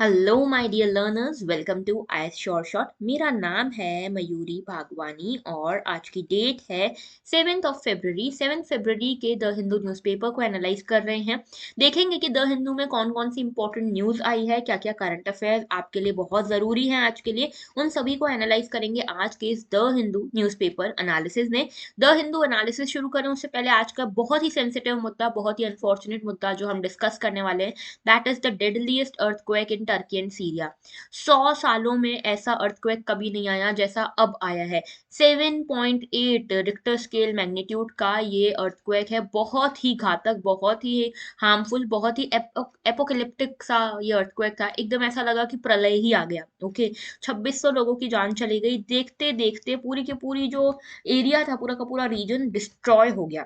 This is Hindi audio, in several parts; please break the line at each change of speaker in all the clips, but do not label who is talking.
Hello my dear learners, welcome to IAS short shot. मेरा नाम है मयूरी भागवानी और आज की डेट है 7 फरवरी। 7 फरवरी के द हिंदू न्यूज़पेपर को एनालाइज कर रहे हैं। देखेंगे कि द हिंदू में कौन कौन सी इंपॉर्टेंट न्यूज़ आई है, क्या क्या करंट अफेयर्स आपके लिए बहुत ज़रूरी हैं आज के लिए, उन सभी को एनालाइज करेंगे आज के इस द हिंदू न्यूज़पेपर एनालिसिस में। द हिंदू एनालिसिस शुरू करें उससे पहले आज का बहुत ही सेंसिटिव मुद्दा, बहुत ही अनफॉर्चुनेट मुद्दा जो हम डिस्कस करने वाले हैं, that is the deadliest earthquake in Turkey and Syria. 100 सालों में ऐसा अर्थक्वेक कभी नहीं आया जैसा अब आया है। 7.8 रिक्टर स्केल मैग्नीट्यूड का ये अर्थक्वेक है। बहुत ही घातक, बहुत ही हार्मफुल, बहुत ही एपोकलिप्टिक सा ये अर्थक्वेक था। एकदम ऐसा लगा कि प्रलय ही आ गया। ओके, 2600 लोगों की जान चली गई। देखते देखते पूरी की पूरी जो एरिया था, पूरा का पूरा रीजन डिस्ट्रॉय हो गया।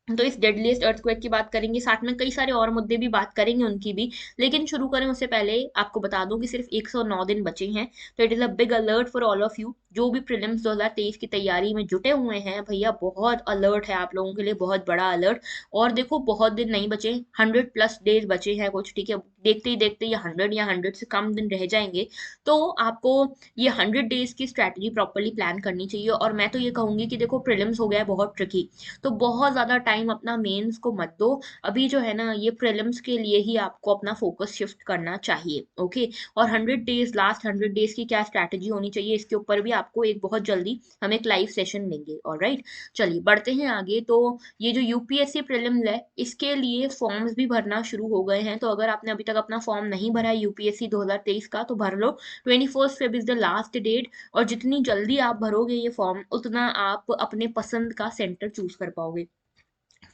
तो इस डेडलीस्ट अर्थक्वेक की बात करेंगे, साथ में कई सारे और मुद्दे भी बात करेंगे उनकी भी। लेकिन शुरू करें उससे पहले आपको बता दूं कि सिर्फ 109 दिन बचे हैं। तो it is a big alert for all of you जो भी प्रीलिम्स 2023 की तैयारी में जुटे हुए हैं। भैया बहुत अलर्ट है आप लोगों के लिए, बहुत बड़ा अलर्ट। और देखो बहुत दिन नहीं बचे, 100+ डेज बचे हैं कुछ, ठीक है। देखते ही देखते ये 100 या 100 से कम दिन रह जाएंगे। तो आपको ये 100 डेज की स्ट्रैटेजी प्रॉपरली प्लान करनी चाहिए। और मैं तो ये कहूंगी कि देखो प्रीलिम्स हो गया है बहुत ट्रिकी, तो बहुत ज़्यादा टाइम अपना मेंस को मत दो। अभी जो है ना, ये प्रीलिम्स के लिए ही आपको अपना फोकस शिफ्ट करना चाहिए। ओके, और 100 डेज, लास्ट 100 डेज की क्या स्ट्रैटेजी होनी चाहिए, इसके ऊपर भी आपको एक बहुत जल्दी हम एक लाइव सेशन लेंगे। ऑलराइट, चलिए बढ़ते हैं आगे। तो ये जो यूपीएससी प्रीलिम्स है, इसके लिए फॉर्म्स भी भरना शुरू हो गए हैं। तो अगर आपने अभी तक अपना फॉर्म नहीं भरा है यूपीएससी 2023 का, तो भर लो। 21 Feb is the last date. और जितनी जल्दी आप भरोगे ये फॉर्म, उतना आप अपने पसंद का सेंटर चूज कर पाओगे।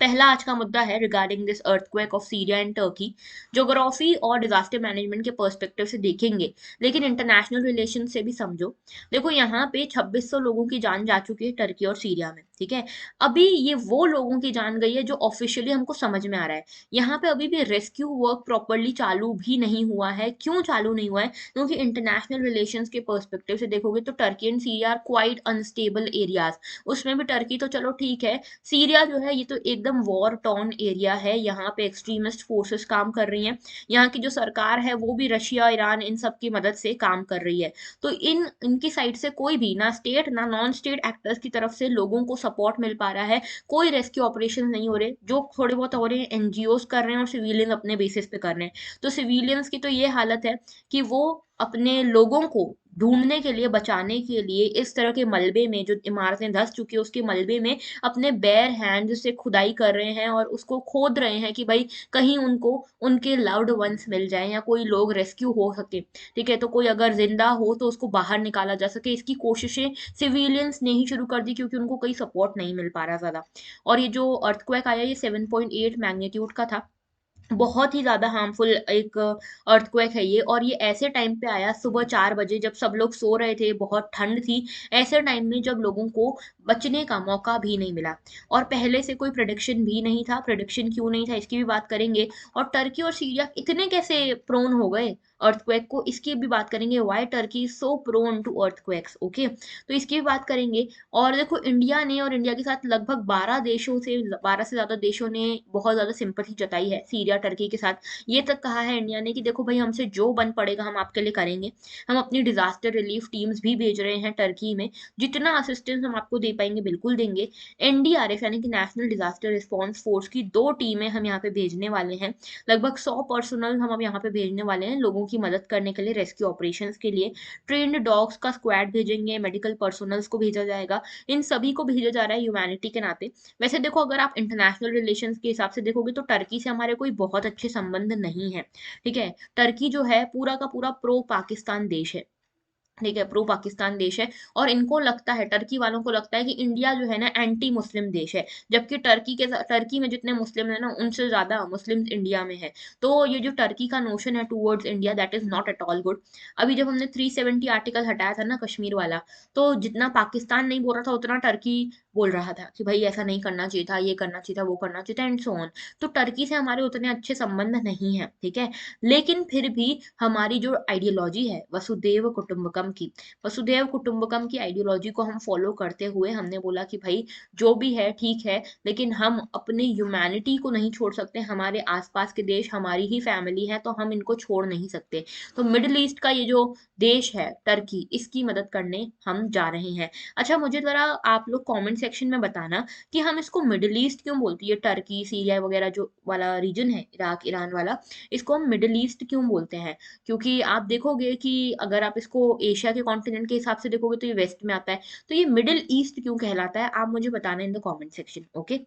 पहला आज का मुद्दा है regarding this earthquake of Syria and Turkey. Geography और डिजास्टर मैनेजमेंट के पर्सपेक्टिव से देखेंगे, लेकिन इंटरनेशनल रिलेशन से भी समझो। देखो यहाँ पे 2600 लोगों की जान जा चुकी है टर्की और सीरिया में, ठीक है। अभी ये वो लोगों की जान गई है जो ऑफिशियली हमको समझ में आ रहा है। यहाँ पे अभी भी रेस्क्यू वर्क प्रॉपरली चालू भी नहीं हुआ है। क्यों चालू नहीं हुआ है? क्योंकि इंटरनेशनल रिलेशंस के पर्सपेक्टिव से देखोगे तो Turkey and Syria are quite unstable areas. उसमें भी टर्की तो चलो ठीक है, सीरिया जो है ये तो एकदम वॉर टॉर्न एरिया है। यहाँ पे एक्सट्रीमिस्ट फोर्सेस काम कर रही हैं। यहाँ की जो सरकार है वो भी रशिया, ईरान, इन सब की मदद से काम कर रही है। तो इनकी साइड से कोई भी ना स्टेट ना नॉन स्टेट एक्टर्स की तरफ से लोगों को सपोर्ट मिल पा रहा है। कोई रेस्क्यू ऑपरेशन नहीं हो रहे, जो थोड़े बहुत हो रहे हैं एनजीओज कर रहे हैं और सिविलियन अपने बेसिस पे कर रहे हैं। तो सिविलियंस की तो ये हालत है कि वो अपने लोगों को ढूंढने के लिए, बचाने के लिए इस तरह के मलबे में, जो इमारतें धस चुकी है उसके मलबे में अपने बेयर हैंड से खुदाई कर रहे हैं और उसको खोद रहे हैं कि भाई कहीं उनको उनके लव्ड वंस मिल जाए या कोई लोग रेस्क्यू हो सके। ठीक है, तो कोई अगर जिंदा हो तो उसको बाहर निकाला जा सके। इसकी कोशिशें सिविलियंस ने ही शुरू कर दी क्योंकि उनको कोई सपोर्ट नहीं मिल पा रहा ज्यादा। और ये जो अर्थक्वेक आया ये 7.8 मैग्नीट्यूड का था। बहुत ही ज़्यादा हार्मफुल एक अर्थक्वेक है ये। और ये ऐसे टाइम पे आया सुबह 4 बजे, जब सब लोग सो रहे थे, बहुत ठंड थी। ऐसे टाइम में जब लोगों को बचने का मौका भी नहीं मिला। और पहले से कोई प्रेडिक्शन भी नहीं था। प्रेडिक्शन क्यों नहीं था इसकी भी बात करेंगे। और टर्की और सीरिया इतने कैसे प्रोन हो गए अर्थक्वेक को, इसकी भी बात करेंगे। Why Turkey so prone to earthquakes. Okay, तो इसकी भी बात करेंगे। और देखो इंडिया ने, और इंडिया के साथ लगभग 12 से ज्यादा देशों ने बहुत ज्यादा सिंपथी जताई है सीरिया टर्की के साथ। ये तक कहा है इंडिया ने कि देखो भाई हमसे जो बन पड़ेगा हम आपके लिए करेंगे। हम अपनी डिजास्टर रिलीफ टीम्स भी भेज रहे हैं टर्की में। जितना असिस्टेंस हम आपको दे पाएंगे बिल्कुल देंगे। एनडीआरएफ यानी कि नेशनल डिजास्टर रिस्पॉन्स फोर्स की 2 टीमें हम यहाँ पे भेजने वाले हैं। लगभग 100 पर्सनल हम अब यहाँ पे भेजने वाले हैं लोगों की मदद करने के लिए, रेस्क्यू ऑपरेशंस के लिए। ट्रेन्ड डॉग्स का स्क्वाड भेजेंगे, मेडिकल पर्सनल्स को भेजा जाएगा। इन सभी को भेजा जा रहा है ह्यूमैनिटी के नाते। वैसे देखो अगर आप इंटरनेशनल रिलेशंस के हिसाब से देखोगे तो टर्की से हमारे कोई बहुत अच्छे संबंध नहीं है। ठीक है, टर्की जो है पूरा का पूरा प्रो पाकिस्तान देश है। ठीक है, प्रो पाकिस्तान देश है। और इनको लगता है, टर्की वालों को लगता है कि इंडिया जो है ना एंटी मुस्लिम देश है। जबकि टर्की में जितने मुस्लिम है ना उनसे ज्यादा मुस्लिम इंडिया में है। तो ये जो टर्की का नोशन है towards India, that is not at all good. अभी जब हमने 370 आर्टिकल हटाया था ना कश्मीर वाला, तो जितना पाकिस्तान नहीं बोल रहा था उतना टर्की बोल रहा था कि भाई ऐसा नहीं करना चाहिए था, ये करना चाहिए था, वो करना चाहिए था एंड सो ऑन। तो टर्की से हमारे उतने अच्छे संबंध नहीं है, ठीक है। लेकिन फिर भी हमारी जो आइडियोलॉजी है वसुदेव कुटुंबकम की, वसुदेव कुटुंबकम की आइडियोलॉजी को हम फॉलो करते हुए हमने बोला कि भाई जो भी है ठीक है, लेकिन हम अपनी ह्यूमैनिटी को नहीं छोड़ सकते। हमारे आसपास के देश हमारी ही फैमिली है, तो हम इनको छोड़ नहीं सकते। तो मिडिल ईस्ट का ये जो देश है टर्की, इसकी मदद करने हम जा रहे हैं। अच्छा, मुझे ज़रा आप लोग कमेंट सेक्शन में बताना कि हम इसको मिडिल ईस्ट क्यों बोलते हैं। ये टर्की, सीरिया वगैरह जो वाला रीजन है, इराक, ईरान वाला, इसको हम मिडिल ईस्ट क्यों बोलते हैं? क्योंकि आप देखोगे कि अगर आप इसको एशिया के कॉन्टिनेंट के हिसाब से देखोगे तो ये वेस्ट में आता है। तो ये मिडिल ईस्ट क्यों कहलाता है, आप मुझे बताना in the comment section, okay.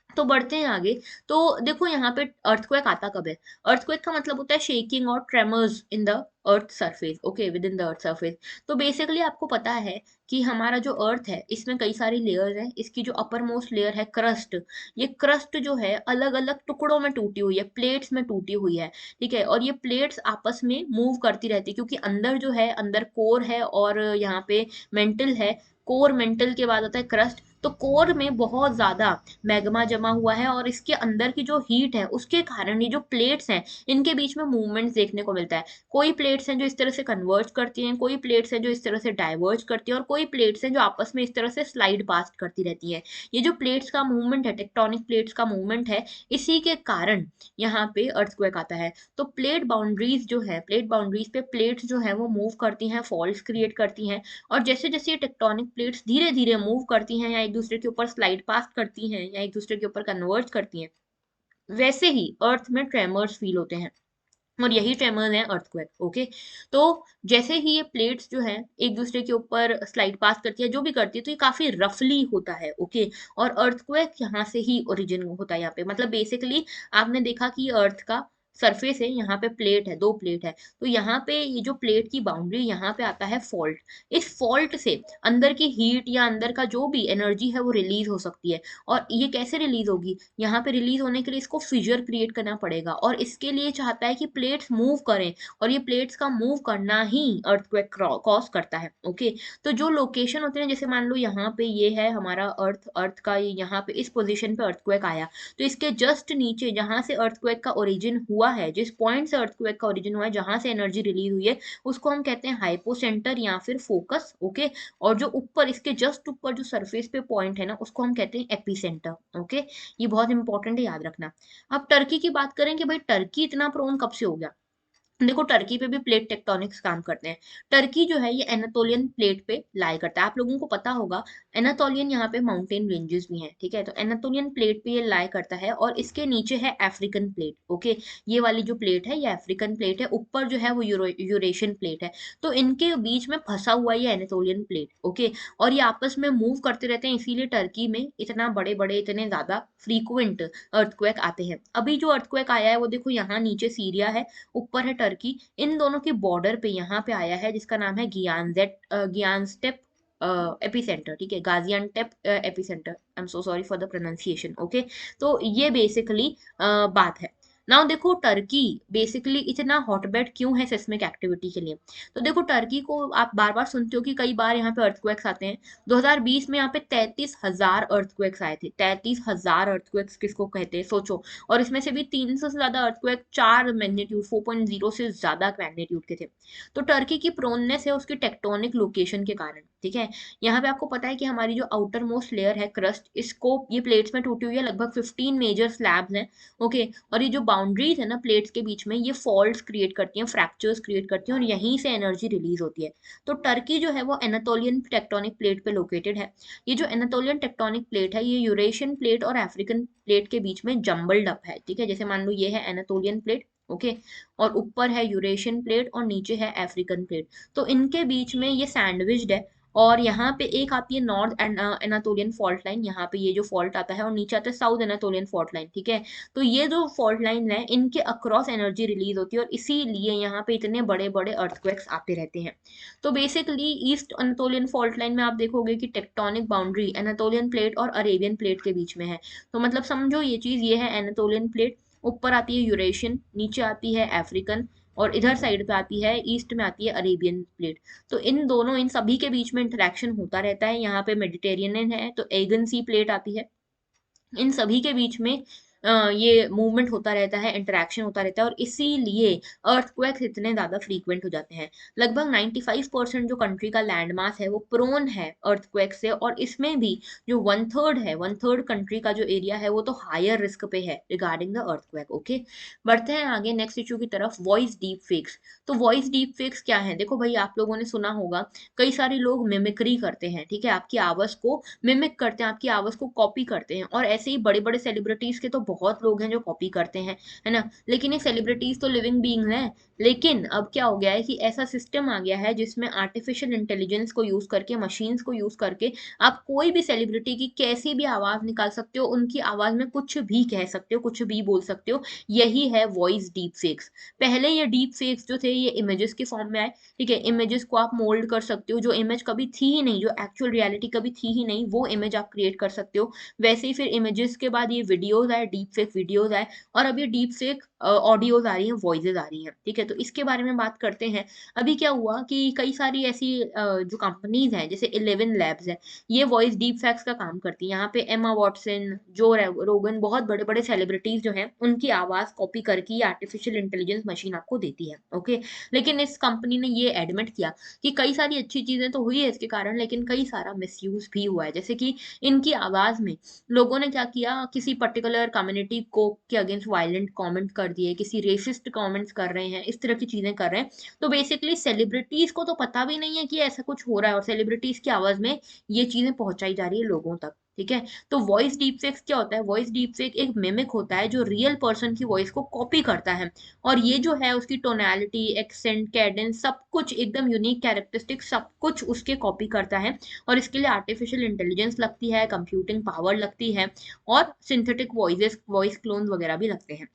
तो बढ़ते हैं आगे। तो देखो यहाँ पे अर्थक्वेक आता कब है? अर्थक्वेक का मतलब होता है शेकिंग और tremors in the earth surface, okay, with in the earth surface. तो बेसिकली आपको पता है कि हमारा जो अर्थ है इसमें कई सारी लेयर्स हैं। इसकी जो अपर मोस्ट लेयर है क्रस्ट, ये क्रस्ट जो है अलग अलग टुकड़ों में टूटी हुई है, प्लेट्स में टूटी हुई है, ठीक है। और ये प्लेट्स आपस में मूव करती रहती है, क्योंकि अंदर जो है, अंदर कोर है और यहाँ पे मेंटल है। कोर, मेंटल के बाद आता है क्रस्ट। तो कोर में बहुत ज्यादा मैग्मा जमा हुआ है और इसके अंदर की जो हीट है उसके कारण ये जो प्लेट्स हैं इनके बीच में मूवमेंट्स देखने को मिलता है। कोई प्लेट्स हैं जो इस तरह से कन्वर्ज करती हैं, कोई प्लेट्स हैं जो इस तरह से डाइवर्ज करती हैं, और कोई प्लेट्स हैं जो आपस में इस तरह से स्लाइड पास करती रहती है। ये जो प्लेट्स का मूवमेंट है, टेक्टोनिक प्लेट्स का मूवमेंट है, इसी के कारण यहाँ पे अर्थक्वेक आता है। तो प्लेट बाउंड्रीज जो है, प्लेट बाउंड्रीज पे प्लेट्स जो है वो मूव करती हैं, फॉल्स क्रिएट करती हैं। और जैसे जैसे ये टेक्टोनिक प्लेट्स धीरे धीरे मूव करती हैं या एक दूसरे के ऊपर स्लाइड पास करती हैं या एक दूसरे के ऊपर कन्वर्ज करती हैं, वैसे ही अर्थ में ट्रेमर्स फील होते हैं। और यही ट्रेमर्स हैं अर्थक्वेक, ओके। तो जैसे ही ये प्लेट्स जो है एक दूसरे के ऊपर स्लाइड पास करती है, जो भी करती है, तो ये काफी रफली होता है, ओके। और अर्थक्वेक यहाँ से ही ओरिजिन होता है। यहाँ पे मतलब बेसिकली आपने देखा कि अर्थ का सरफेस है, यहाँ पे प्लेट है, दो प्लेट है। तो यहाँ पे ये जो प्लेट की बाउंड्री, यहाँ पे आता है फॉल्ट। इस फॉल्ट से अंदर की हीट या अंदर का जो भी एनर्जी है वो रिलीज हो सकती है। और ये कैसे रिलीज होगी? यहाँ पे रिलीज होने के लिए इसको फिजर क्रिएट करना पड़ेगा, और इसके लिए चाहता है कि प्लेट्स मूव करें, और ये प्लेट्स का मूव करना ही अर्थक्वेक कॉज करता है, ओके। तो जो लोकेशन होते हैं, जैसे मान लो यहाँ पे ये है हमारा अर्थ, अर्थ का ये यहाँ पे इस पोजीशन पे अर्थक्वेक आया, तो इसके जस्ट नीचे जहां से अर्थक्वेक का ओरिजिन हुआ है, जिस पॉइंट से अर्थक्वेक का ओरिजिन हुआ है, जहां से एनर्जी रिलीज हुई है, उसको हम कहते हैं हाइपोसेंटर या फिर फोकस, ओके। और जो ऊपर, इसके जस्ट ऊपर जो सरफेस पे पॉइंट है ना, उसको हम कहते हैं एपिसेंटर, ओके। ये बहुत इंपॉर्टेंट है, याद रखना। अब टर्की की बात करें कि भाई टर्की इतना प्रोन कब से हो गया। देखो टर्की पे भी प्लेट टेक्टोनिक्स काम करते हैं। टर्की जो है ये एनातोलियन प्लेट पे लाई करता है। आप लोगों को पता होगा एनातोलियन यहाँ पे माउंटेन रेंजेस भी हैं, ठीक है। तो एनातोलियन प्लेट पे ये लाई करता है, और इसके नीचे है अफ्रीकन प्लेट, ओके। ये वाली जो प्लेट है ये अफ्रीकन प्लेट है, ऊपर जो है वो यूरेशियन प्लेट है। तो इनके बीच में फंसा हुआ ये एनातोलियन प्लेट, ओके। और ये आपस में मूव करते रहते हैं, इसीलिए टर्की में इतना बड़े बड़े, इतने ज्यादा फ्रीक्वेंट अर्थक्वेक आते हैं। अभी जो अर्थक्वेक आया है वो देखो, यहाँ नीचे सीरिया है, ऊपर है टर्की। इन दोनों के बॉर्डर पे यहाँ पे आया है, जिसका नाम है गियानस्टेप एपिसेंटर, ठीक है, Gaziantep epicentre. I am so sorry for the pronunciation, okay. तो ये बेसिकली बात है। नाउ देखो टर्की बेसिकली इतना हॉटबेड क्यों है सिस्मिक एक्टिविटी के लिए। तो देखो टर्की को आप बार बार सुनते हो कि कई बार यहाँ पे अर्थक्वेक्स आते हैं। 2020 में यहाँ पे 33,000 अर्थक्वेक्स आए थे। 33,000 अर्थक्वेक्स किसको कहते हैं, सोचो। और इसमें से भी 300 से ज्यादा अर्थक्वेक 4 मैग्नीट्यूड 4.0 से ज्यादा मैग्नीट्यूड के थे। तो टर्की की प्रोननेस है उसकी टेक्टोनिक लोकेशन के कारण, ठीक है। यहाँ पे आपको पता है कि हमारी जो आउटर मोस्ट लेयर है क्रस्ट, इसको ये प्लेट्स में टूटी हुई है, लगभग 15 मेजर स्लैब्स हैं, ओके। और ये जो बाउंड्रीज है ना प्लेट्स के बीच में, ये फॉल्ट्स क्रिएट करती हैं, फ्रैक्चर्स क्रिएट करती हैं, और यहीं से एनर्जी रिलीज होती है। तो टर्की जो है वो एनातोलियन टेक्टोनिक प्लेट पे लोकेटेड है। ये जो एनातोलियन टेक्टोनिक प्लेट है ये यूरेशियन प्लेट और अफ्रीकन प्लेट के बीच में जम्बल्ड अप है, ठीक है। जैसे मान लो ये है एनातोलियन प्लेट, ओके। और ऊपर है यूरेशियन प्लेट और नीचे है अफ्रीकन प्लेट। तो इनके बीच में ये सैंडविच्ड है। और यहाँ पे एक आती है नॉर्थ एनातोलियन फॉल्ट लाइन, यहाँ पे ये जो फॉल्ट आता है, और नीचे आता है साउथ एनातोलियन फॉल्ट लाइन, ठीक है। तो ये जो फॉल्ट लाइन है इनके अक्रॉस एनर्जी रिलीज होती है, और इसीलिए यहाँ पे इतने बड़े बड़े अर्थक्वेक्स आते रहते हैं। तो बेसिकली ईस्ट एनातोलियन फॉल्ट लाइन में आप देखोगे कि टेक्टोनिक बाउंड्री एनातोलियन प्लेट और अरेबियन प्लेट के बीच में है। तो मतलब समझो ये चीज, ये है एनातोलियन प्लेट, ऊपर आती है यूरेशियन, नीचे आती है अफ्रीकन, और इधर साइड पे आती है, ईस्ट में आती है अरेबियन प्लेट। तो इन सभी के बीच में इंटरेक्शन होता रहता है। यहाँ पे मेडिटेरेनियन है तो एगन सी प्लेट आती है। इन सभी के बीच में ये मूवमेंट होता रहता है, इंटरेक्शन होता रहता है, और इसीलिए अर्थक्वेक्स इतने ज़्यादा फ्रीक्वेंट हो जाते हैं। लगभग 95% जो कंट्री का लैंड मास है वो प्रोन है अर्थक्वेक से, और इसमें भी जो वन थर्ड कंट्री का जो एरिया है वो तो हायर रिस्क पे है रिगार्डिंग द अर्थक्वेक। ओके, बढ़ते हैं आगे नेक्स्ट इशू की तरफ, वॉइस डीप फेक्स। तो वॉइस डीप फेक्स क्या है? देखो भाई, आप लोगों ने सुना होगा कई सारे लोग मिमिक्री करते हैं, ठीक है, आपकी आवाज़ को मिमिक करते हैं, आपकी आवाज़ को कॉपी करते हैं, और ऐसे ही बड़े बड़े सेलिब्रिटीज के तो बहुत लोग हैं जो कॉपी करते हैं, है ना। लेकिन ये सेलिब्रिटीज तो लिविंग बीइंग्स हैं। लेकिन अब क्या हो गया है कि ऐसा सिस्टम आ गया है जिसमें आर्टिफिशियल इंटेलिजेंस को यूज करके, मशीन्स को यूज करके आप कोई भी सेलिब्रिटी की कैसी भी आवाज निकाल सकते हो, उनकी आवाज में कुछ भी कह सकते हो, कुछ भी बोल सकते हो। यही है वॉइस डीप फेक्स। पहले ये डीप फेक्स जो थे ये इमेजेस के फॉर्म में आए, ठीक है, इमेजेस को आप मोल्ड कर सकते हो, जो इमेज कभी थी ही नहीं, जो एक्चुअल रियलिटी कभी थी ही नहीं, वो इमेज आप क्रिएट कर सकते हो। वैसे ही फिर इमेजेस के बाद ये वीडियोस आए, डीप फेक वीडियोस आए, और अब ये डीप फेक ऑडियोज आ रही हैं, वॉइसेस आ रही हैं, ठीक है। तो इसके बारे में बात करते हैं। अभी क्या हुआ कि कई सारी ऐसी जो कंपनीज हैं जैसे 11 लैब्स है, ये वॉइस डीप फैक्स का काम करती है। यहाँ पे एमा वॉटसन, जो रोगन, बहुत बड़े बड़े सेलिब्रिटीज जो हैं उनकी आवाज कॉपी करके ये आर्टिफिशियल इंटेलिजेंस मशीन आपको देती है। ओके, लेकिन इस कंपनी ने ये एडमिट किया कि कई सारी अच्छी चीजें तो हुई है इसके कारण, लेकिन कई सारा मिसयूज भी हुआ है। जैसे कि इनकी आवाज में लोगों ने क्या किया, किसी पर्टिकुलर कम्युनिटी को के अगेंस्ट वायलेंट कमेंट कर दिए, किसी रेसिस्ट कमेंट्स कर रहे हैं, इस तरह की चीजें कर रहे हैं। तो बेसिकली सेलिब्रिटीज को तो पता भी नहीं है कि ऐसा कुछ हो रहा है, और सेलिब्रिटीज की आवाज में ये चीजें पहुंचाई जा रही है लोगों तक, ठीक है। तो वॉइस डीपफेक्स क्या होता है? वॉइस डीपफेक एक मिमिक होता है जो रियल पर्सन की वॉइस को कॉपी करता है, और ये जो है उसकी टोनैलिटी, एक्सेंट, कैडेंस, सब कुछ एकदम यूनिक कैरेक्टरिस्टिक, सब कुछ उसके कॉपी करता है। और इसके लिए आर्टिफिशियल इंटेलिजेंस लगती है, कंप्यूटिंग पावर लगती है, और सिंथेटिक वॉइस वॉइस क्लोन वगैरह भी लगते हैं।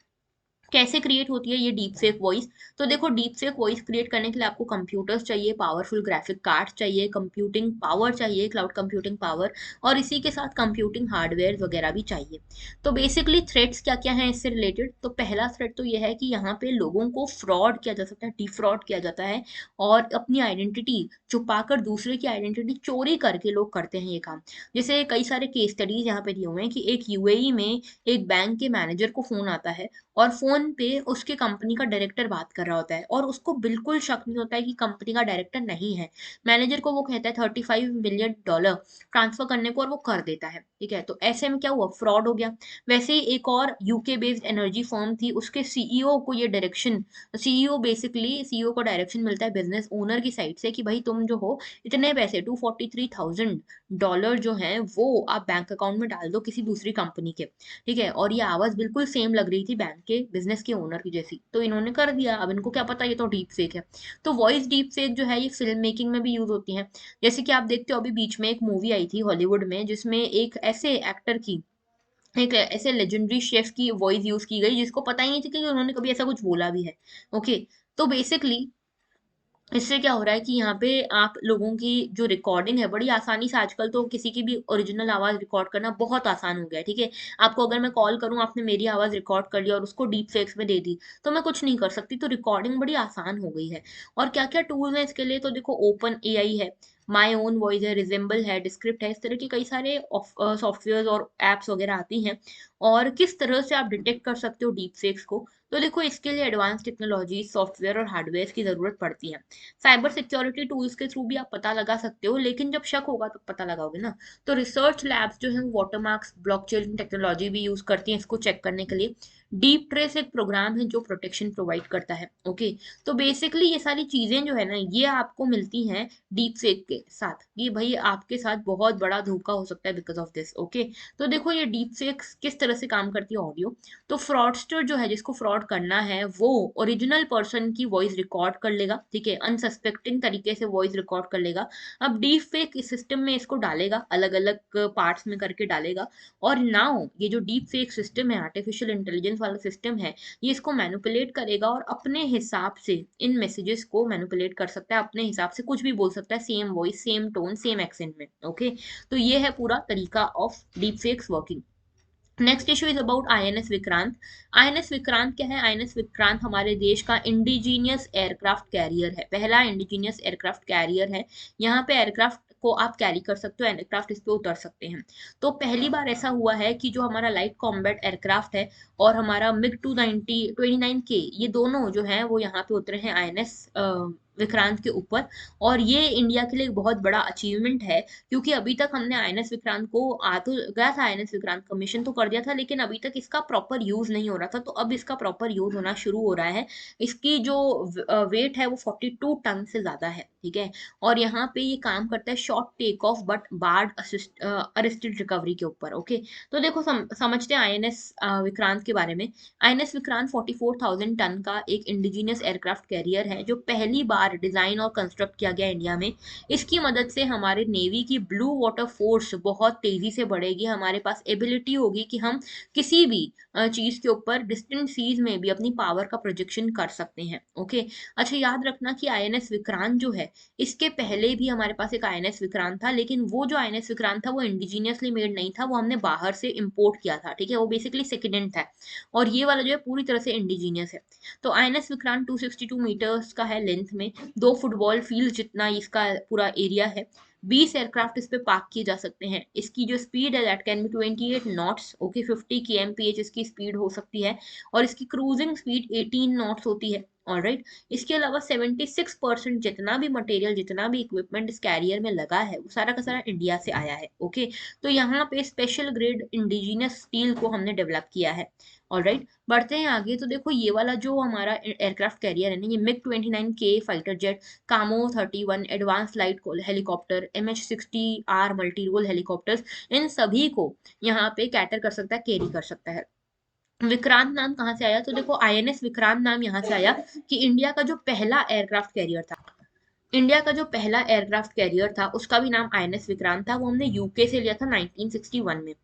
कैसे क्रिएट होती है ये डीप फेक वॉइस? तो देखो, डीप फेक वॉइस क्रिएट करने के लिए आपको कंप्यूटर्स चाहिए, पावरफुल ग्राफिक कार्ड चाहिए, कंप्यूटिंग पावर चाहिए, क्लाउड कंप्यूटिंग पावर, और इसी के साथ कंप्यूटिंग हार्डवेयर वगैरह भी चाहिए। तो बेसिकली थ्रेट्स क्या क्या हैं इससे रिलेटेड? तो पहला थ्रेट तो ये है कि यहाँ पे लोगों को फ्रॉड किया जा सकता है, डिफ्रॉड किया जाता है, और अपनी आइडेंटिटी छुपाकर दूसरे की आइडेंटिटी चोरी करके लोग करते हैं ये काम। जैसे कई सारे केस स्टडीज यहाँ पे दिए हुए हैं कि एक यूएई में एक बैंक के मैनेजर को फोन आता है, और फोन पे उसके कंपनी का डायरेक्टर बात कर रहा होता है, और उसको बिल्कुल शक नहीं होता है कि कंपनी का डायरेक्टर नहीं है। मैनेजर को वो कहता है $35 मिलियन ट्रांसफर करने को, और वो कर देता है, ठीक है। तो ऐसे में क्या हुआ? फ्रॉड हो गया। वैसे ही एक और यूके बेस्ड एनर्जी फर्म थी, उसके सीईओ को ये डायरेक्शन, सीईओ को डायरेक्शन मिलता है बिजनेस ओनर की साइड से कि भाई तुम जो हो, इतने पैसे $243,000 जो हैं वो आप बैंक अकाउंट में डाल दो किसी दूसरी कंपनी के, ठीक है। और ये आवाज बिल्कुल सेम लग रही थी बैंक के बिजनेस के ओनर की जैसी, तो इन्होंने कर दिया। अब इनको क्या पता ये तो डीप फेक है। तो वॉइस डीप फेक जो है ये फिल्म मेकिंग में भी यूज होती है। जैसे कि आप देखते हो अभी बीच में एक मूवी आई थी हॉलीवुड में, जिसमें एक ऐसे एक्टर की, एक ऐसे लेजेंडरी शेफ की वॉइस यूज की गई जिसको पता ही नहीं था कि उन्होंने कभी ऐसा कुछ बोला भी है। ओके, तो बेसिकली इससे क्या हो रहा है कि यहाँ पे आप लोगों की जो रिकॉर्डिंग है बड़ी आसानी से, आजकल तो किसी की भी ओरिजिनल आवाज रिकॉर्ड करना बहुत आसान हो गया है, ठीक है। आपको अगर मैं कॉल करूँ, आपने मेरी आवाज रिकॉर्ड कर लिया और उसको डीप फेक्स में दे दी, तो मैं कुछ नहीं कर सकती। तो रिकॉर्डिंग बड़ी आसान हो गई है। और क्या क्या टूल्स हैं इसके लिए? तो देखो, ओपन एआई है, माई ओन वॉइस है, रिजेंबल है, डिस्क्रिप्ट है, इस तरह के कई सारे सॉफ्टवेयर और एप्स वगैरह आती हैं। और किस तरह से आप डिटेक्ट कर सकते हो डीप फेक्स को? तो देखो, इसके लिए एडवांस टेक्नोलॉजी, सॉफ्टवेयर और हार्डवेयर की जरूरत पड़ती है। साइबर सिक्योरिटी टूल्स के थ्रू भी आप पता लगा सकते हो, लेकिन जब शक होगा तो पता लगाओगे ना। तो रिसर्च लैब्स जो है वाटरमार्क्स, ब्लॉकचेन टेक्नोलॉजी भी यूज करती हैं इसको चेक करने के लिए। डीप ट्रेस एक प्रोग्राम है जो प्रोटेक्शन प्रोवाइड करता है। ओके, तो बेसिकली ये सारी चीजें जो है ना, ये आपको मिलती हैं डीप फेक के साथ। ये भाई आपके साथ बहुत बड़ा धोखा हो सकता है बिकॉज ऑफ दिस। ओके, तो देखो ये डीप फेक किस तरह से काम करती है ऑडियो। तो फ्रॉडस्टर जो है, जिसको फ्रॉड करना है, वो ओरिजिनल पर्सन की वॉइस रिकॉर्ड कर लेगा, ठीक है, अनसस्पेक्टिंग तरीके से वॉइस रिकॉर्ड कर लेगा। अब डीप फेक इस सिस्टम में इसको डालेगा, अलग अलग पार्ट्स में करके डालेगा। और नाउ ये जो डीप फेक सिस्टम है, आर्टिफिशियल इंटेलिजेंस वाला सिस्टम है, ये इसको मैनिपुलेट करेगा और अपने हिसाब से इन मैसेजेस को मैनिपुलेट कर सकता है, अपने हिसाब से कुछ भी बोल सकता है, same voice, same tone, same accent में। ओके, तो ये है पूरा तरीका of deep fakes working. Next issue is about INS Vikrant. INS Vikrant क्या है? आईएनएस विक्रांत हमारे देश का इंडिजीनियस एयरक्राफ्ट कैरियर है, पहला इंडिजीनियस एयरक्राफ्ट कैरियर है। यहाँ पे एयरक्राफ्ट को आप कैरी कर सकते हो, एयरक्राफ्ट इस पे उतर सकते हैं। तो पहली बार ऐसा हुआ है कि जो हमारा लाइट कॉम्बैट एयरक्राफ्ट है और हमारा मिग 290 29K, ये दोनों जो है वो यहाँ पे उतरे हैं आईएनएस विक्रांत के ऊपर। और ये इंडिया के लिए एक बहुत बड़ा अचीवमेंट है, क्योंकि अभी तक हमने आईएनएस विक्रांत को आ तो गया था, आईएनएस विक्रांत कमीशन तो कर दिया था, लेकिन अभी तक इसका प्रॉपर यूज नहीं हो रहा था। तो अब इसका प्रॉपर यूज होना शुरू हो रहा है। इसकी जो वेट है वो 42 टन से ज्यादा है, ठीक है। और यहाँ पे ये काम करता है short take off but barred assisted recovery के ऊपर। ओके, तो देखो समझते हैं आईएनएस विक्रांत के बारे में। आईएनएस विक्रांत 44,000 टन का एक इंडिजिनियस एयरक्राफ्ट कैरियर है, जो पहली बार डिजाइन और कंस्ट्रक्ट किया गया इंडिया में। इसकी मदद से हमारे नेवी की ब्लू वाटर फोर्स बहुत तेजी से बढ़ेगी। हमारे पास एबिलिटी होगी कि हम किसी भी चीज के ऊपर डिस्टेंट सीज में भी अपनी पावर का प्रोजेक्शन कर सकते हैं। ओके, अच्छा याद रखना कि आईएनएस विक्रांत जो है, इसके पहले भी हमारे पास एक आईएनएस विक्रांत था, लेकिन वो जो आईएनएस विक्रांत था वो इंडिजीनियसली मेड नहीं था, वो हमने बाहर से इंपोर्ट किया था, ठीक है। वो बेसिकली सेकेंड हैंड था। और ये वाला जो है पूरी तरह से इंडिजीनियस है। तो आईएनएस विक्रांत 262 मीटर्स का है लेंथ में, 2 फुटबॉल फील्ड जितना इसका पूरा एरिया है। 20 एयरक्राफ्ट इस पे पार्क किए जा सकते हैं। इसकी जो स्पीड है that can be 28 knots, okay, 50 kmph इसकी स्पीड हो सकती है। और इसकी क्रूजिंग स्पीड 18 नॉट्स होती है। ऑलराइट, इसके अलावा 76% जितना भी मटेरियल, जितना भी इक्विपमेंट इस कैरियर में लगा है, वो सारा का सारा इंडिया से आया है। ओके, तो यहाँ पे स्पेशल ग्रेड इंडिजिनियस स्टील को हमने डेवलप किया है। ऑलराइट, बढ़ते हैं आगे। तो देखो ये वाला जो हमारा एयरक्राफ्ट कैरियर है ना, ये MiG 29K fighter jet, Kamov 31 advance light helicopter, MH-60R multi role helicopters, इन सभी को यहाँ पे कैटर कर सकता है, कैरी कर सकता है। विक्रांत नाम कहाँ से आया? तो देखो आईएनएस विक्रांत नाम यहाँ से आया कि इंडिया का जो पहला एयरक्राफ्ट कैरियर था, इंडिया का जो पहला एयरक्राफ्ट कैरियर था, उसका भी नाम आईएनएस विक्रांत था। वो हमने यूके से लिया था 1961 में।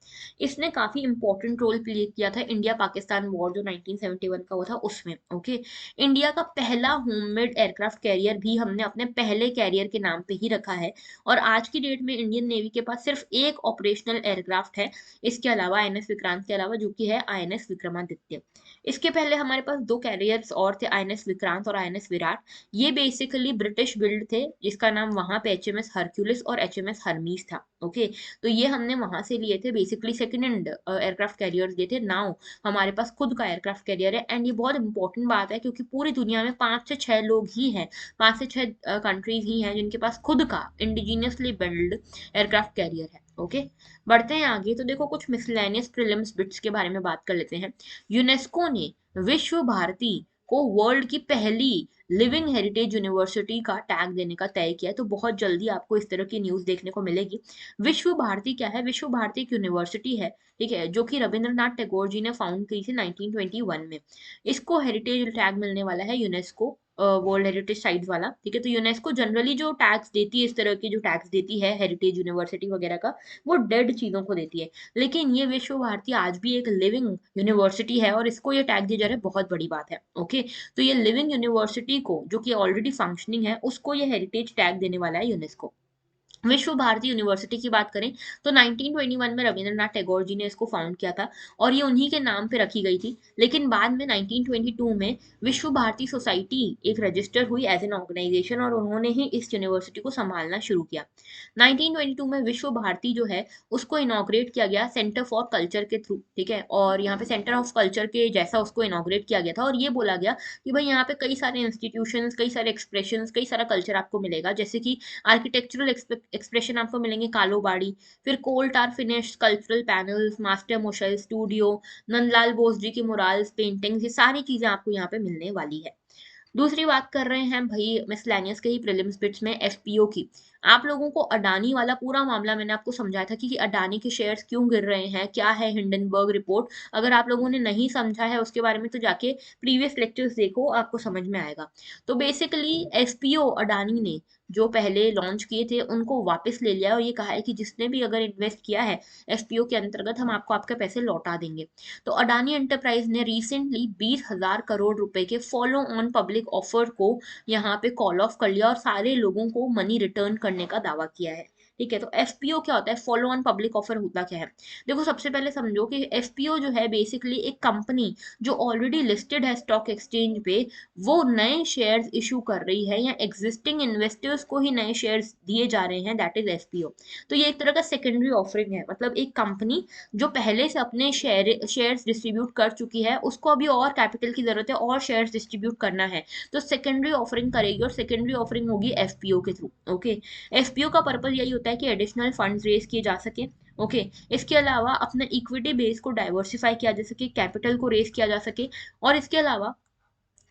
इसने काफी इंपॉर्टेंट रोल प्ले किया था इंडिया पाकिस्तान वॉर जो 1971 का हुआ था उसमें। ओके, इंडिया का पहला होममेड एयरक्राफ्ट कैरियर भी हमने अपने पहले कैरियर के नाम पे ही रखा है। और आज की डेट में इंडियन नेवी के पास सिर्फ एक ऑपरेशनल एयरक्राफ्ट है इसके अलावा, आईएनएस विक्रांत के अलावा, जो कि है आईएनएस विक्रमादित्य। इसके पहले हमारे पास दो कैरियर्स और थे, आईएनएस विक्रांत और आईएनएस विराट। ये बेसिकली ब्रिटिश बिल्ड थे, जिसका नाम वहां पे एचएमएस हरक्यूलिस और एचएमएस हरमीस था। ओके, तो ये हमने वहां से लिए थे, basically second hand aircraft carrier लिए थे। नाउ हमारे पास खुद का एयरक्राफ्ट कैरियर है। एंड ये बहुत इंपॉर्टेंट बात है, क्योंकि पूरी दुनिया में 5 से 6 लोग ही हैं, 5 से 6 कंट्रीज ही हैं जिनके पास खुद का इंडिजीनियसली बिल्ड एयरक्राफ्ट कैरियर है। ओके, बढ़ते हैं आगे। तो देखो कुछ मिसलेनियस प्रीलिम्स बिट्स के बारे में बात कर लेते हैं। यूनेस्को ने विश्व भारती को वर्ल्ड की पहली लिविंग हेरिटेज यूनिवर्सिटी का टैग देने का तय किया है। तो बहुत जल्दी आपको इस तरह की न्यूज देखने को मिलेगी। विश्व भारती क्या है? विश्व भारती एक यूनिवर्सिटी है, ठीक है, जो कि रविंद्रनाथ टैगोर जी ने फाउंड की थी 1921 में। इसको हेरिटेज टैग मिलने वाला है यूनेस्को वर्ल्ड हेरिटेज साइट्स वाला, ठीक है। तो यूनेस्को जनरली जो टैग्स देती है, इस तरह की जो टैग्स देती है हेरिटेज यूनिवर्सिटी वगैरह का, वो डेड चीजों को देती है। लेकिन ये विश्व भारती आज भी एक लिविंग यूनिवर्सिटी है और इसको ये टैग दिया जा रहा है, बहुत बड़ी बात है। ओके, तो ये लिविंग यूनिवर्सिटी को, जो कि ऑलरेडी फंक्शनिंग है, उसको ये हेरिटेज टैग देने वाला है यूनेस्को। विश्व भारती यूनिवर्सिटी की बात करें तो 1921 में रविंद्रनाथ टैगोर जी ने इसको फाउंड किया था और ये उन्हीं के नाम पे रखी गई थी। लेकिन बाद में 1922 में विश्व भारती सोसाइटी एक रजिस्टर हुई एज एन ऑर्गेनाइजेशन और उन्होंने ही इस यूनिवर्सिटी को संभालना शुरू किया। 1922 में विश्व भारती जो है उसको इनॉग्रेट किया गया सेंटर फॉर कल्चर के थ्रू, ठीक है। और यहाँ पे सेंटर ऑफ कल्चर के जैसा उसको इनॉग्रेट किया गया था और ये बोला गया कि भाई यहाँ पे कई सारे इंस्टीट्यूशंस, कई सारे एक्सप्रेशंस, कई सारा कल्चर आपको मिलेगा, जैसे कि आर्किटेक्चरल एक्सप्रेशन आपको मिलेंगे कालोबाड़ी, फिर coal tar finish cultural panels, master Moshai studio, Nandalal Bose ji की मुराल्स पेंटिंग्स, ये सारी चीजें आपको यहाँ पे मिलने वाली है। दूसरी बात कर रहे हैं भाई मिसलेनियस के ही प्रीलिम्स बिट्स में एफपीओ की। आप लोगों को अडानी वाला पूरा मामला मैंने आपको समझाया था कि अडानी के शेयर्स क्यों गिर रहे हैं, क्या है हिंडनबर्ग रिपोर्ट। अगर आप लोगों ने नहीं समझा है उसके बारे में तो जाके प्रीवियस लेक्चर्स देखो, आपको समझ में आएगा। तो बेसिकली एफपीओ अडानी ने जो पहले लॉन्च किए थे उनको वापस ले लिया और ये कहा है कि जिसने भी अगर इन्वेस्ट किया है एफपीओ के अंतर्गत, हम आपको आपके पैसे लौटा देंगे। तो अडानी एंटरप्राइज ने रिसेंटली 20,000 करोड़ रुपए के फॉलो ऑन पब्लिक ऑफर को यहाँ पे कॉल ऑफ कर लिया और सारे लोगों को मनी रिटर्न करने का दावा किया है। ठीक है। तो एफपीओ क्या होता है, फॉलो ऑन पब्लिक ऑफर होता क्या है? देखो सबसे पहले समझो कि एफपीओ जो है बेसिकली एक कंपनी जो ऑलरेडी लिस्टेड है स्टॉक एक्सचेंज पे, वो नए शेयर्स इशू कर रही है या एग्जिस्टिंग इन्वेस्टर्स को ही नए शेयर्स दिए जा रहे हैं, दैट इज एफपीओ। तो ये एक तरह का सेकेंडरी ऑफरिंग है, मतलब एक कंपनी जो पहले से अपने शेयर्स डिस्ट्रीब्यूट कर चुकी है, उसको अभी और कैपिटल की जरूरत है, और शेयर्स डिस्ट्रीब्यूट करना है, तो सेकेंडरी ऑफरिंग करेगी, और सेकेंडरी ऑफरिंग होगी एफपीओ के थ्रू। ओके। एफपीओ का पर्पज यही होता है कि एडिशनल फंड्स रेज किए जा सके। ओके। इसके अलावा अपने इक्विटी बेस को डाइवर्सिफाई किया जा सके, कैपिटल को रेज किया जा सके, और इसके अलावा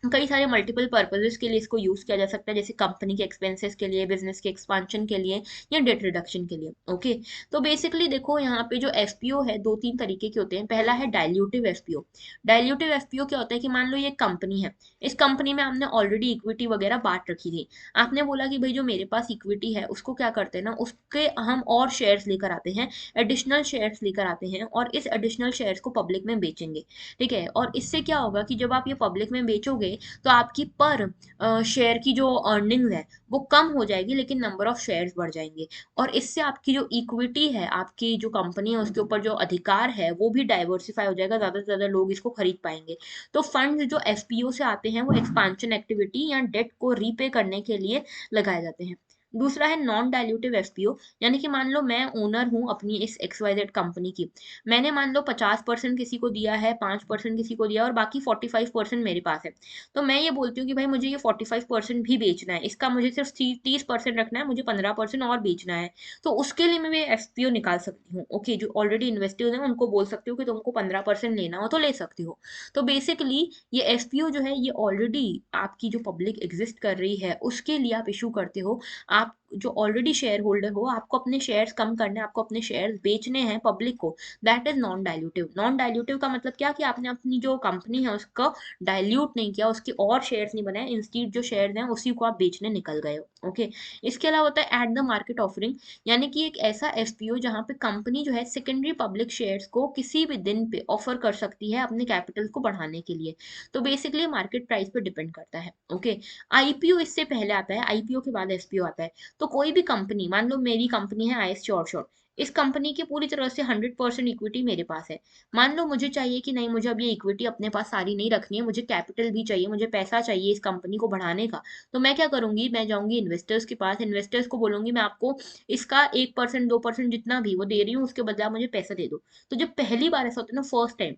कई सारे मल्टीपल पर्पसेस के लिए इसको यूज किया जा सकता है, जैसे कंपनी के एक्सपेंसेस के लिए, बिजनेस के एक्सपांशन के लिए, या डेट रिडक्शन के लिए। ओके। तो बेसिकली देखो यहाँ पे जो एफपीओ है दो तीन तरीके के होते हैं। पहला है डाइल्यूटिव एफपीओ। डाइल्यूटिव एफपीओ क्या होता है कि मान लो ये कंपनी है, इस कंपनी में हमने ऑलरेडी इक्विटी वगैरह बांट रखी थी। आपने बोला कि भाई जो मेरे पास इक्विटी है उसको क्या करते हैं ना, उसके हम और शेयर्स लेकर आते हैं, एडिशनल शेयर्स लेकर आते हैं, और इस एडिशनल शेयर्स को पब्लिक में बेचेंगे। ठीक है। और इससे क्या होगा कि जब आप ये पब्लिक में बेचोगे तो आपकी पर शेयर की जो अर्निंग है वो कम हो जाएगी, लेकिन नंबर ऑफ शेयर्स बढ़ जाएंगे। और इससे आपकी जो इक्विटी है, आपकी जो कंपनी है, उसके ऊपर जो अधिकार है वो भी डाइवर्सिफाई हो जाएगा, ज्यादा से ज्यादा लोग इसको खरीद पाएंगे। तो फंड जो एफपीओ से आते हैं वो एक्सपांशन एक्टिविटी या डेट को रीपे करने के लिए लगाए जाते हैं। दूसरा है नॉन डाइल्यूटिव एफपीओ, यानी कि मान लो मैं ओनर हूं अपनी इस XYZ कंपनी की, मैंने मान लो 50% किसी को दिया है, 5% किसी को दिया, और बाकी 45% मेरे पास है। तो मैं ये बोलती हूँ कि भाई मुझे ये 45% भी बेचना है, इसका मुझे सिर्फ 30% रखना है, मुझे 15% और बेचना है। तो उसके लिए मैं एफपीओ निकाल सकती हूँ। ओके। जो ऑलरेडी इन्वेस्टर्स हैं उनको बोल सकती हूँ कि तुमको 15% लेना हो तो ले सकती हो। तो बेसिकली ये एफपीओ जो है ये ऑलरेडी आपकी जो पब्लिक एग्जिस्ट कर रही है उसके लिए आप इशू करते हो। आप जो ऑलरेडी शेयर होल्डर हो, आपको अपने शेयर्स कम करने हैं, आपको अपने शेयर्स बेचने हैं पब्लिक को, that is non dilutive. Non dilutive का मतलब क्या कि आपने अपनी जो कंपनी है उसका डाइल्यूट नहीं किया, उसके और शेयर्स नहीं बनाए, इंस्टीड जो शेयर्स हैं उसी को आप बेचने निकल गए हो। ओके। इसके अलावा होता है एट द मार्केट ऑफरिंग, यानी कि एक ऐसा एफपीओ जहां पे कंपनी जो है सेकेंडरी पब्लिक शेयर्स को किसी भी दिन पे ऑफर कर सकती है अपने कैपिटल को बढ़ाने के लिए। तो बेसिकली मार्केट प्राइस पे डिपेंड करता है। ओके। आईपीओ इससे पहले आता है, आईपीओ के बाद एफपीओ आता है। तो कोई भी कंपनी, मान लो मेरी कंपनी है आईएस श्योर शॉट, इस कंपनी की पूरी तरह से 100% इक्विटी मेरे पास है। मान लो मुझे चाहिए कि नहीं, मुझे अब ये इक्विटी अपने पास सारी नहीं रखनी है, मुझे कैपिटल भी चाहिए, मुझे पैसा चाहिए इस कंपनी को बढ़ाने का। तो मैं क्या करूंगी, मैं जाऊंगी इन्वेस्टर्स के पास, इन्वेस्टर्स को बोलूंगी मैं आपको इसका 1% 2% जितना भी वो दे रही हूँ, उसके बदले आप मुझे पैसा दे दो। तो जब पहली बार ऐसा होता है ना, फर्स्ट टाइम,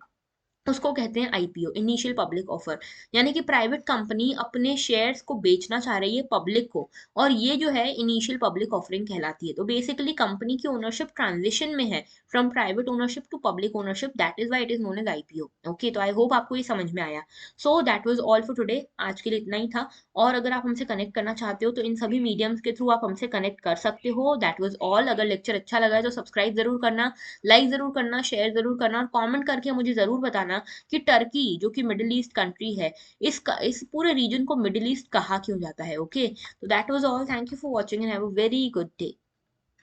उसको कहते हैं आईपीओ, इनिशियल पब्लिक ऑफर। यानी कि प्राइवेट कंपनी अपने शेयर्स को बेचना चाह रही है पब्लिक को, और ये जो है इनिशियल पब्लिक ऑफरिंग कहलाती है। तो बेसिकली कंपनी की ओनरशिप ट्रांजिशन में है, from private ownership to public ownership, that is why it is known as IPO. Okay. तो आई होप आपको ये समझ में आया। So that was all for today, आज के लिए इतना ही था। और अगर आप हमसे कनेक्ट करना चाहते हो तो इन सभी मीडियम्स के थ्रू आप हमसे कनेक्ट कर सकते हो। That was all. अगर लेक्चर अच्छा लगा है तो सब्सक्राइब जरूर करना, लाइक जरूर करना, शेयर जरूर करना, और कॉमेंट करके मुझे जरूर बताना कि टर्की जो कि मिडिल ईस्ट कंट्री है, इस पूरे रीजन को मिडिल ईस्ट कहा क्यों जाता है। ओके। तो that was all. Thank you for watching and have a very good day.